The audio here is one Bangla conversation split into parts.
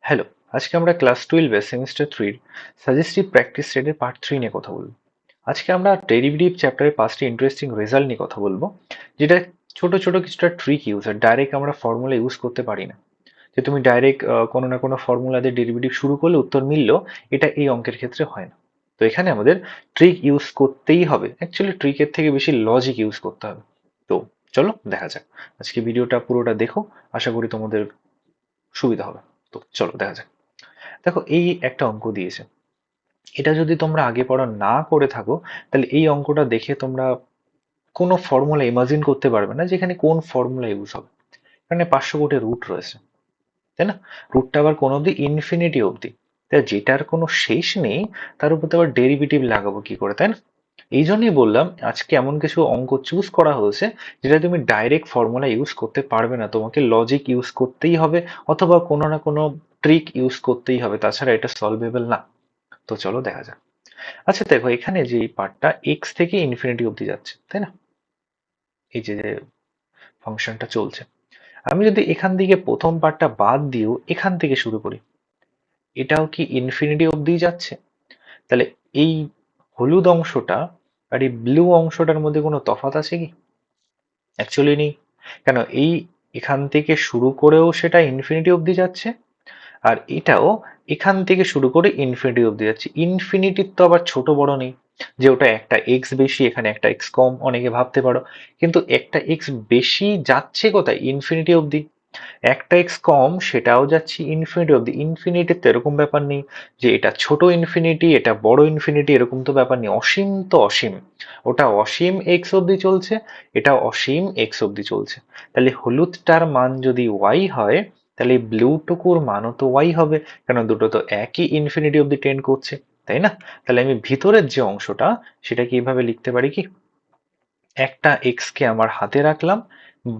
হ্যালো, আজকে আমরা ক্লাস 12 সেমিস্টার 3 সাজেস্টিভ প্র্যাকটিস সেটের পার্ট 3 নিয়ে কথা বলবো। আজকে আমরা ডেরিভেটিভ চ্যাপ্টারের 5টি ইন্টারেস্টিং রেজাল্ট নিয়ে কথা বলবো, যেটা ছোট ছোট কিছুটা ট্রিক ইউজ আর ডাইরেক্ট আমরা ফর্মুলা ইউজ করতে পারি না। যে তুমি ডাইরেক্ট কোনো না কোনো ফর্মুলা দিয়ে ডেরিভেটিভ শুরু করলে উত্তর মিললো, এটা এই অঙ্কের ক্ষেত্রে হয় না। তো এখানে আমাদের ট্রিক ইউজ করতেই হবে, অ্যাকচুয়ালি ট্রিকের থেকে বেশি লজিক ইউজ করতে হবে। তো চলো দেখা যাক, আজকে ভিডিওটা পুরোটা দেখো, আশা করি তোমাদের সুবিধা হবে। তো চলো দেখা যাক। দেখো, এই একটা অঙ্ক দিয়েছে, এটা যদি তোমরা আগে পড়া না করে থাকো, তাহলে এই অঙ্কটা দেখে তোমরা কোনো ফর্মুলা ইমাজিন করতে পারবে না যেখানে কোন ফর্মুলা ইউজ হবে। এখানে 500 কোটি রুট রয়েছে, তাই না? রুটটা আবার কোন অব্দি? ইনফিনিটি অব্দি। তাই যেটার কোনো শেষ নেই, তার উপর তো আবার ডেরিভেটিভ লাগাবো কি করে, তাই না? এই জন্যই বললাম আজকে এমন কিছু অঙ্ক চুজ করা হয়েছে যেটা তুমি ডাইরেক্ট ফর্মুলা ইউজ করতে পারবে না, তোমাকে লজিক ইউজ করতেই হবে, অথবা কোনো না কোনো ট্রিক ইউজ করতেই হবে, তাছাড়া এটা সলভেবল না। তো চলো দেখা যাক। আচ্ছা দেখো, এখানে যে এই পার্টটা এক্স থেকে ইনফিনিটি অব্দি যাচ্ছে, তাই না? এই যে ফাংশনটা চলছে, আমি যদি এখান থেকে প্রথম পার্টটা বাদ দিয়েও এখান থেকে শুরু করি, এটাও কি ইনফিনিটি অব্দি যাচ্ছে? তাহলে এই হলুদ অংশটা আর এই ব্লু অংশটার মধ্যে কোনো তফাৎ আছে কি? অ্যাকচুয়ালি নেই। কেন? এই এখান থেকে শুরু করেও সেটা ইনফিনিটি অব্দি যাচ্ছে, আর এটাও এখান থেকে শুরু করে ইনফিনিটি অব্দি যাচ্ছে। ইনফিনিটির তো আবার ছোট বড় নেই, যে ওটা একটা এক্স বেশি এখানে একটা এক্স কম, অনেকে ভাবতে পারো। কিন্তু একটা এক্স বেশি যাচ্ছে কোথায়? ইনফিনিটি অব্দি। একটা এক্স কম সেটাও যাচ্ছে ইনফিনিটি অব্দি। ইনফিনিটির তো এরকম ব্যাপার নেই যে এটা ছোট ইনফিনিটি এটা বড় ইনফিনিটি, এরকম তো ব্যাপার নেই। অসীম তো অসীম, ওটা অসীম এক্স অব্দি চলছে, এটা অসীম এক্স অব্দি চলছে। তাহলে হলুদটার মান যদি ওয়াই হয়, তাহলে ব্লু টুকুর মানও তো ওয়াই হবে, কারণ দুটো তো একই ইনফিনিটি অব্দি টেন্ড করছে, তাই না? তাহলে আমি ভিতরের যে অংশটা, সেটা কিভাবে লিখতে পারি কি, একটা এক্স কে আমার হাতে রাখলাম,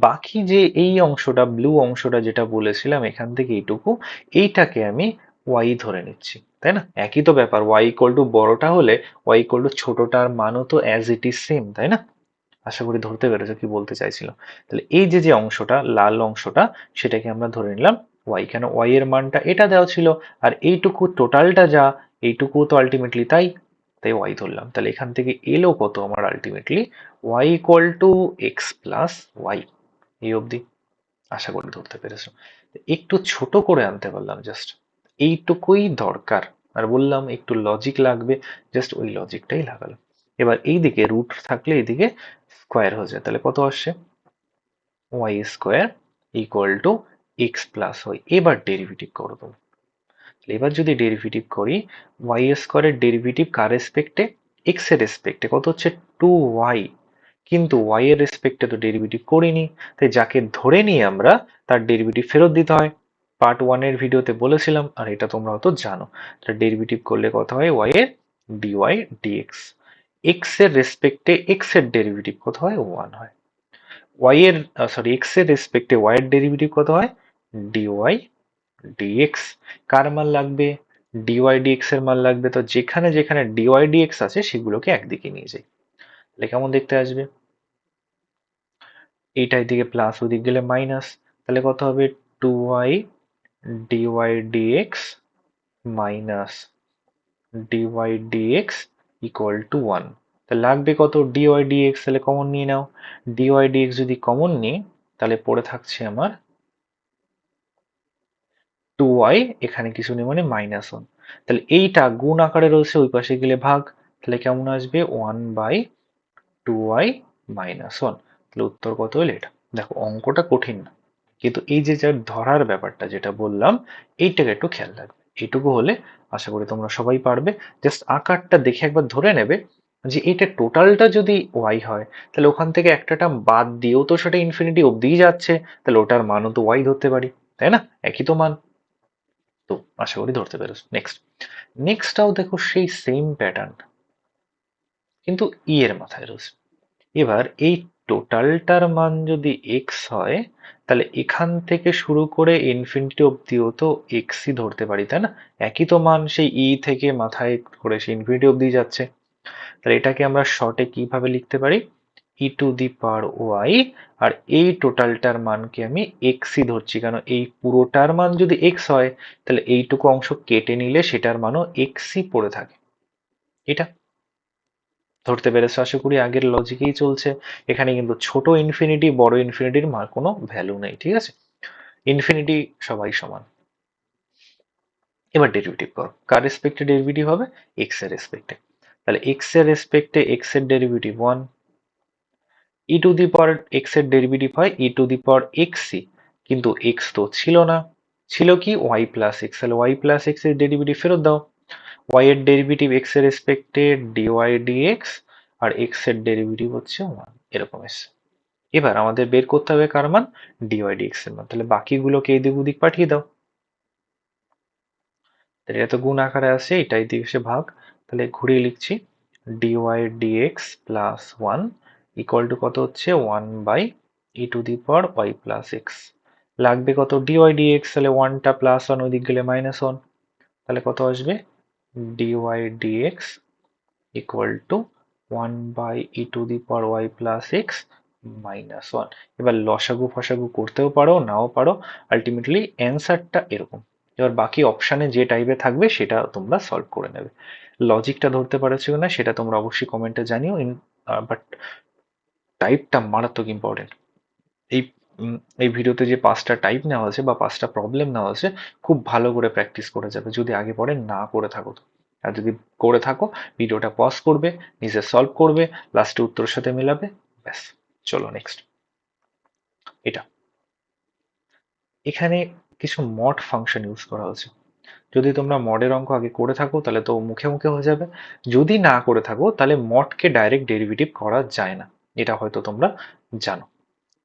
বাকি যে এই অংশটা ব্লু অংশটা যেটা বলেছিলাম এখান থেকে এইটুকু, এইটাকে আমি ওয়াই ধরে নিচ্ছি, তাই না? একই তো ব্যাপার, ওয়াই ইকুয়াল টু বড়টা হলে ওয়াই ইকুয়াল টু ছোটটার মানও তো অ্যাজ ইট ইজ সেম, তাই না? আশা করি ধরতে পেরেছো কি বলতে চাইছিল। তাহলে এই যে যে অংশটা লাল অংশটা, সেটাকে আমরা ধরে নিলাম ওয়াই। কেন? ওয়াই এর মানটা এটা দেওয়া ছিল, আর এইটুকু টোটালটা যা, এইটুকু তো আলটিমেটলি তাই, তাই ওয়াই ধরলাম। তাহলে এখান থেকে এলো কত আমার ultimately? Y equal to x plus y. এই অবধি আশা করি ধরতে পেরেছো। একটু ছোট করে আনতে পারলাম জাস্ট, এইটুকুই দরকার। আর বললাম একটু লজিক লাগবে, জাস্ট ওই লজিকটাই লাগালাম। এবার এইদিকে রুট থাকলে এইদিকে স্কোয়ার হয়ে যায়, তাহলে কত আসছে? Y square equal to x plus y. এবার ডেরিভেটিভ করো তুমি। এবার যদি ডেরিভেটিভ করি, ওয়াই স্কোয়ারের ডেরিভেটিভ কার রেসপেক্টে? এক্স এর রেসপেক্টে। কত হচ্ছে? 2y। কিন্তু ওয়াই এর রেসপেক্টে তো ডেরিভেটিভ করিনি, তাই যাকে ধরে নিয়ে আমরা তার ডেরিভেটিভ ফেরত দিতে হয়। পার্ট 1 এর ভিডিওতে বলেছিলাম, আর এটা তোমরা হয়তো জানো। তার ডেরিভেটিভ করলে কত হয়? ওয়াই এর ডিওয়াই ডিএক্স। এক্স এর রেসপেক্টে এক্স এর ডেরিভেটিভ কত হয়? 1 হয়। ওয়াই এর এক্স এর রেসপেক্টে ওয়াই এর ডেরিভেটিভ কত হয়? Dy dx. কার মান লাগবে? ডিওয়াই ডিএক্স এর মান লাগবে। তো যেখানে যেখানে ডিওয়াই ডিএক্স আছে সেগুলোকে একদিকে নিয়ে যাই, তাহলে কেমন দেখতে আসবে? এইটা এদিকে প্লাস, ওদিক গেলে মাইনাস, তাহলে কত হবে? 2y dy dx minus dy dx equal to 1। তাহলে লাগবে কত? Dy dx. তাহলে কমন নিয়ে নাও, ডিওয়াই ডিএক্স যদি কমন নিই, তাহলে পড়ে থাকছে আমার 2y, এখানে কিছু নেই মানে -1। তাহলে এইটা গুণ আকারে রয়েছে, ওই পাশে গেলে ভাগ, তাহলে কেমন আসবে? 1/2y-1। তাহলে উত্তর কত হলো এটা। দেখো অঙ্কটা কঠিন না, কিন্তু এই যে যার ধরার ব্যাপারটা যেটা বললাম, এইটাকে একটু খেয়াল রাখবে। এইটুকু হলে আশা করি তোমরা সবাই পারবে। জাস্ট আকারটা দেখে একবার ধরে নেবে যে এটা টোটালটা যদি ওয়াই হয়, তাহলে ওখান থেকে একটা টার্ম বাদ দিয়েও তো সেটা ইনফিনিটি অব্দিই যাচ্ছে, তাহলে ওটার মানও তো ওয়াই ধরতে পারি, তাই না? একই তো মান। তো আশা করি ধরতে পেরেছো। নেক্সটটাও দেখো সেই সেম প্যাটার্ন, কিন্তু ই এর মাথায় রয়েছে। এবার এই টোটালটার মান যদি এক্স হয়, তাহলে এখান থেকে শুরু করে ইনফিনিটি অব্দিও তো এক্সই ধরতে পারি, তাই না? একই তো মান, সেই ই থেকে মাথায় করে সে ইনফিনিটি অব্দি যাচ্ছে। তাহলে এটাকে আমরা শর্টে কিভাবে লিখতে পারি? ই টু দি পাওয়ার ওয়াই, আর এই টোটালটার মানকে আমি এক্সই ধরছি, কারণ এই পুরোটার মান যদি এক্স হয় তাহলে এইটুকু অংশ কেটে নিলে সেটার মানও এক্সই পড়ে থাকে। এটা ধরতে পেরেছো আশা করি, আগের লজিকেই চলছে। এখানে কিন্তু ছোট ইনফিনিটি বড় ইনফিনিটির কোনো ভ্যালু নেই, ঠিক আছে? ইনফিনিটি সবাই সমান। এবার ডেরিভেটিভ করো, কার রেসপেক্টে ডেরিভেটিভ হবে? এক্স এর রেসপেক্টে। তাহলে এক্স এর রেসপেক্টে এক্স এর derivative 1, E to the power x এর ডেরিভেটিভ হয় ই টু দি পাওয়ার এক্সই, কিন্তু এক্স তো ছিল না, ছিল কি ওয়াই প্লাস এক্স, তাহলে ওয়াই প্লাস এক্স এর ডেরিভেটিভ ফেরত দাও। ওয়াই এর ডেরিভেটিভ এক্স এর রেসপেক্টে ডিওয়াই ডিএক্স, আর এক্স এর ডেরিভেটিভ হচ্ছে 1, এরকম এসে। এবার আমাদের বের করতে হবে কার মান? ডিওয়াই ডিএক্স এর মান। তাহলে বাকিগুলোকে এদিক ওদিক পাঠিয়ে দাও। তাহলে এটা তো গুণ আকারে আছে, এটাই দিয়ে ভাগ। তাহলে ঘুরিয়ে লিখছি, dy dx plus 1 equal to কত হচ্ছে 1 by e to the power y plus x. লাগবে কত? ডিওয়াই ডিএক্স, তাহলে 1টা প্লাস 1 ওইদিক গেলে -1, তাহলে কত আসবে? Dy dx equal to 1 by e to the power y plus x -1। এবার লসাগু ফসাগু করতেও পারো, নাও পারো, আলটিমেটলি অ্যান্সারটা এরকম। এবার বাকি অপশানে যে টাইপে থাকবে সেটা তোমরা সলভ করে নেবে। লজিকটা ধরতে পারছো না সেটা তোমরা অবশ্যই কমেন্টে জানিও। বাট টাইপটা মারাত্মক ইম্পর্টেন্ট। এই এই ভিডিওতে যে 5টা টাইপ নেওয়া হয়েছে বা 5টা প্রবলেম নেওয়া হয়েছে, খুব ভালো করে প্র্যাকটিস করে যাবে যদি আগে পরে না করে থাকো তো। আর যদি করে থাকো, ভিডিওটা পজ করবে, নিজে সলভ করবে, লাস্টে উত্তরের সাথে মেলাবে, ব্যাস। চলো নেক্সট। এটা এখানে কিছু মড ফাংশন ইউজ করা হয়েছে। যদি তোমরা মডের অঙ্ক আগে করে থাকো তাহলে তো মুখে মুখে হয়ে যাবে, যদি না করে থাকো তাহলে মডকে ডাইরেক্ট ডেরিভেটিভ করা যায় না, এটা হয়তো তোমরা জানো।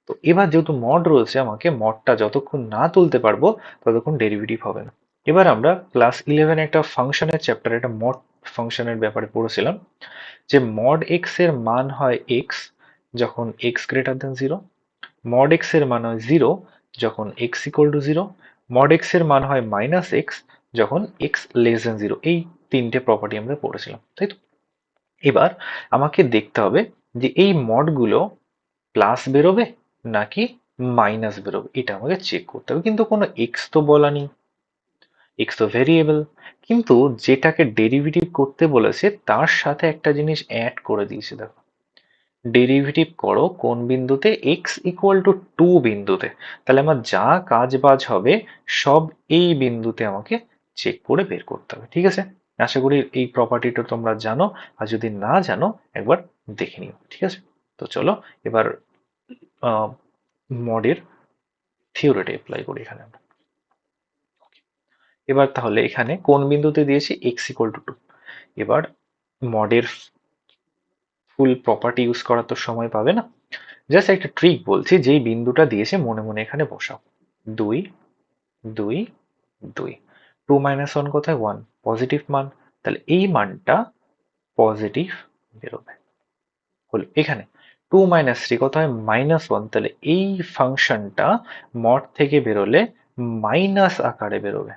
তো এবার যেহেতু মড রয়েছে, আমাকে মডটা যতক্ষণ না তুলতে পারবো ততক্ষণ ডেরিভেটিভ হবে না। এবার আমরা ক্লাস 11 একটা ফাংশনের চ্যাপ্টারে একটা মড ফাংশনের ব্যাপারে পড়েছিলাম, যে মড এক্স এর মান হয় এক্স যখন x greater than zero, mod x এর মান হয় জিরো যখন x equal two zero, mod x এর মান হয় মাইনাস এক্স যখন এক্স লেস দেন জিরো। এই 3টে প্রপার্টি আমরা পড়েছিলাম, তাই তো? এবার আমাকে দেখতে হবে যে এই মডগুলো প্লাস বেরোবে নাকি মাইনাস বেরোবে, এটা আমাকে চেক করতে হবে। কিন্তু কোনো এক্স তো বলা নেই, এক্স তো ভেরিয়েবল, কিন্তু যেটাকে ডেরিভেটিভ করতে বলেছে তার সাথে একটা জিনিস অ্যাড করে দিয়েছে, দেখো, ডেরিভেটিভ করো কোন বিন্দুতে? এক্স ইকুয়াল টু 2 বিন্দুতে। তাহলে আমার যা কাজ বাজ হবে সব এই বিন্দুতে আমাকে চেক করে বের করতে হবে, ঠিক আছে? আশা করি এই প্রপার্টিটা তোমরা জানো, আর যদি না জানো একবার দেখে নিও, ঠিক আছে? তো চলো এবার মডের থিওরিটা অ্যাপ্লাই করি এখানে আমরা। এবার তাহলে এখানে কোন বিন্দুতে দিয়েছি? X equal to 2। এবার মডের ফুল প্রপার্টি ইউজ করার তো সময় পাবে না, জাস্ট একটা ট্রিক বলছি, যেই বিন্দুটা দিয়েছে মনে মনে এখানে বসাও। 2 2 2, 2 - 1 কোথায়? 1, পজিটিভ মান, তাহলে এই মানটা পজিটিভ বেরোবে। হলো এখানে 2 - 3 কোথায়? -1, তাহলে এই ফাংশনটা মড থেকে বেরোলে মাইনাস আকারে বেরোবে,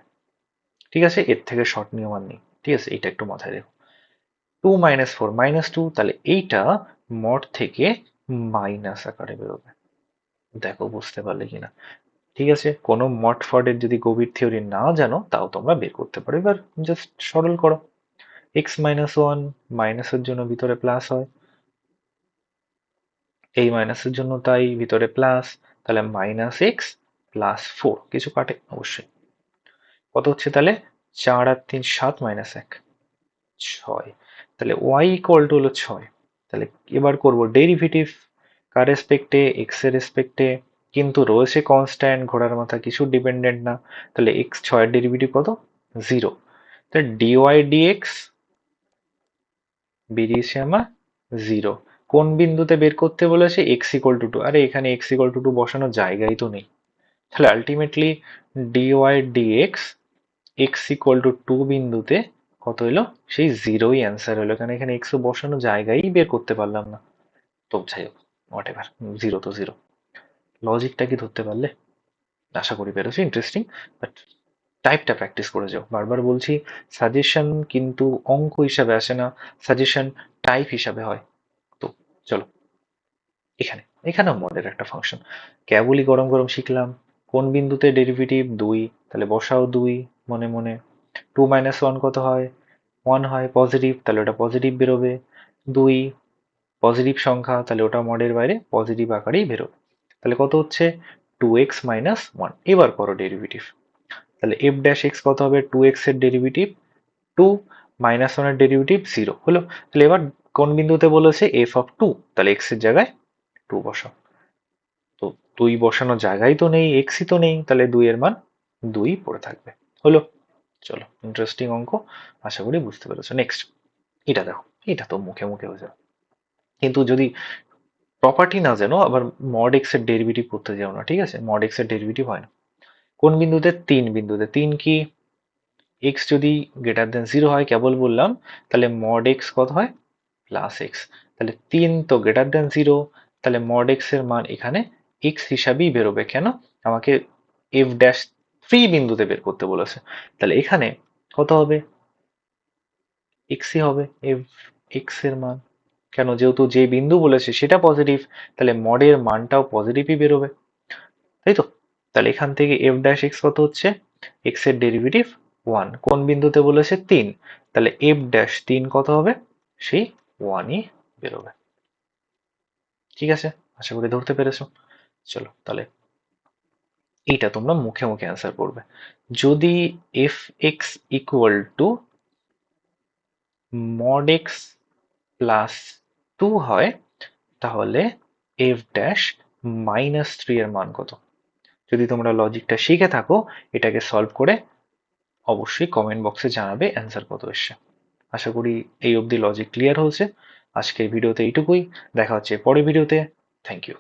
ঠিক আছে? এর থেকে শর্ট নিয়ম আর নেই, ঠিক আছে? এটা একটু মাথায় রেখো। 2 - 4 -2, তাহলে এইটা মড থেকে মাইনাস আকারে বেরোবে। দেখো বুঝতে পারলে কিনা? ঠিক আছে, কোনো মড ফডের যদি গভীর থিওরি না জানো তাও তোমরা বের করতে পারো। এবার জাস্ট সরল করো, x-1 মাইনাসের জন্য ভিতরে প্লাস হয়, এই মাইনাসের জন্য তাই ভিতরে প্লাস, তাহলে -x+4, কিছু কাটে অবশ্যই, কত হচ্ছে তাহলে? 4 আর 3 7 -1 6, তাহলে y ইকুয়াল টু হলো 6। তাহলে এবার করব ডেরিভেটিভ, কার রেসপেক্টে? এক্স এর রেসপেক্টে, কিন্তু রয়েছে কনস্ট্যান্ট, ঘোড়ার মাথা কিছু ডিপেন্ডেন্ট না, তাহলে এক্স 6 এর ডেরিভেটিভ কত? 0। তাহলে ডিওয়াই ডিএক্স বেরিয়েছে আমার 0। কোন বিন্দুতে বের করতে বলেছে? এক্স ইকুয়াল টু 2, আরে এখানে এক্স ইকুয়াল টু 2 বসানোর জায়গাই তো নেই। তাহলে ultimately dy dx x equal to 2 বিন্দুতে কত এলো? সেই 0ই অ্যান্সার হলো, কারণ এখানে এক্স বসানোর জায়গাই বের করতে পারলাম না। তো যাই হোক, হোয়াট এভার, 0 তো 0। লজিকটা কি ধরতে পারলে? আশা করি পেরেছো। ইন্টারেস্টিং, বাট টাইপটা প্র্যাকটিস করে যাও। বারবার বলছি, সাজেশন কিন্তু অঙ্ক হিসাবে আসে না, সাজেশন টাইপ হিসাবে হয়। তো চলো। এখানেও মডের একটা ফাংশন। কেবলই গরম গরম শিখলাম কোন বিন্দুতে ডেরিভেটিভ 2, তাহলে বসাও 2 মনে মনে। 2 - 1 কত হয়? 1 হয়, পজিটিভ, তাহলে ওটা পজিটিভ বেরোবে। 2 পজিটিভ সংখ্যা, তাহলে ওটা মডের বাইরে পজিটিভ আকারেই বেরোবে। তাহলে কত হচ্ছে? 2x - 1। এবার করো ডেরিভেটিভ। তাহলে এফ ড্যাশ এক্স কত হবে? 2x এর ডেরিভেটিভ 2, -1 এর ডেরিভেটিভ 0 হলো। তাহলে এবার কোন বিন্দুতে বলেছে? f(2), তাহলে x এর জায়গায় 2 বসাও। তো 2 বসানোর জায়গায় তো নেই, এক্সই তো নেই, তাহলে 2 এর মান 2 পড়ে থাকবে। হলো। চলো, ইন্টারেস্টিং অঙ্ক, আশা করি বুঝতে পেরেছো। নেক্সট, এটা দেখো, এটা তো মুখে মুখে হয়ে যাবে, কিন্তু যদি প্রপার্টি না জানো আবার মড এক্স এর ডেরিভেটিভ করতে যাও না, ঠিক আছে? মড এক্স এর ডেরিভেটিভ হয় না কোন বিন্দুতে? 3 বিন্দুতে। 3 কি? এক্স যদি গ্রেটার দেন 0 হয়, কেবল বললাম, তাহলে মড এক্স কত হয়? Plus x. তাহলে 3 তো গ্রেটার দেন 0, তাহলে মড এক্স এর মান এখানে এক্স হিসাবেই বেরোবে। কেন? আমাকে এফ ড্যাশ 3 বিন্দুতে বের করতে বলেছে, তাহলে এখানে কত হবে? এক্সই হবে এফ এক্স এর মান। কেন? যেহেতু যে বিন্দু বলেছে সেটা পজিটিভ, তাহলে মডের মানটাও পজিটিভই বেরোবে, তাই তো? তাহলে এখান থেকে এফ ড্যাশ এক্স কত হচ্ছে? এক্স এর ডেরিভেটিভ 1, কোন বিন্দুতে বলেছে? 3, তাহলে এফ ড্যাশ 3 কত হবে? সেই 1ই বেরোবে। ঠিক আছে, আশা করি ধরতে পেরেছো। চলো তাহলে এইটা তোমরা মুখে মুখে অ্যান্সার করবে। যদি F x equal two mod x plus 2 হয়, তাহলে এফ ড্যাশ -3 এর মান কত? যদি তোমরা লজিকটা শিখে থাকো, এটাকে সলভ করে অবশ্যই কমেন্ট বক্সে জানাবে অ্যান্সার কত এসছে। আশা করি এই অবধি লজিক ক্লিয়ার হয়েছে। আজকের ভিডিওতে এইটুকুই, দেখা হচ্ছে পরের ভিডিওতে। Thank you.